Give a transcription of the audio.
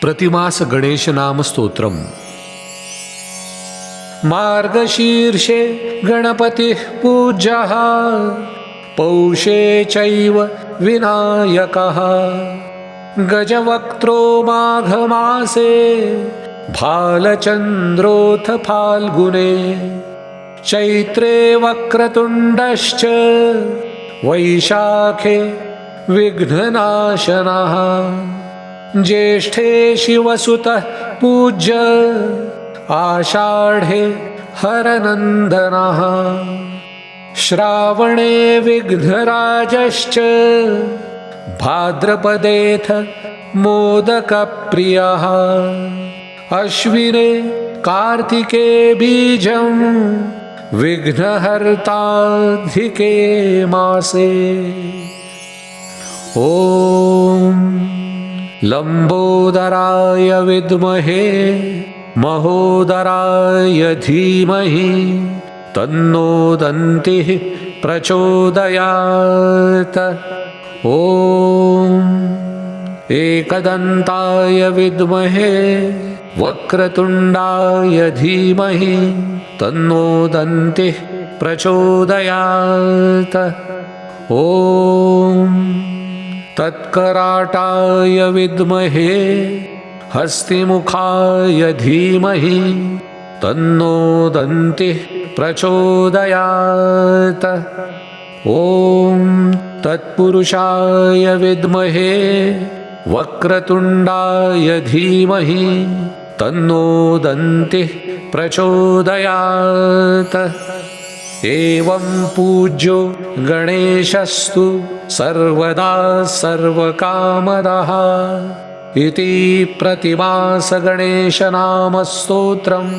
प्रतिमास गणेश नाम स्तोत्रम। मार्गशीर्षे गणपतिः पूज्यः, पौषे चैव विनायकः, गजवक्त्रो माघमासे, भालचन्द्रोऽथ फाल्गुने, चैत्रे वक्रतुण्डश्च, वैशाखे विघ्ननाशनः, ज्येष्ठे शिवसुतः पूज्य, आषाढे हरनन्दनः, श्रावणे विघ्नराजश्च, भाद्रपदेऽथ मोदकप्रियः, अश्विने कार्तिके बीजं, विघ्नहर्ताधिके मासे। ॐ लंबोदराय विद्महे महोदराय धीमहि, तन्नो दन्तिः प्रचोदयात्। ॐ एकदन्ताय विद्महे वक्रतुण्डाय धीमहि, तन्नो दन्तिः प्रचोदयात्। ॐ तत्कराटाय विद्महे हस्तिमुखाय धीमहि, तन्नो दन्तिः प्रचोदयात्। ॐ तत्पुरुषाय विद्महे वक्रतुण्डाय धीमहि, तन्नो दन्तिः प्रचोदयात्। एवं पूज्यो गणेशस्तु सर्वदा सर्वकामदः इति प्रतिमास गणेशनाम स्तोत्रम्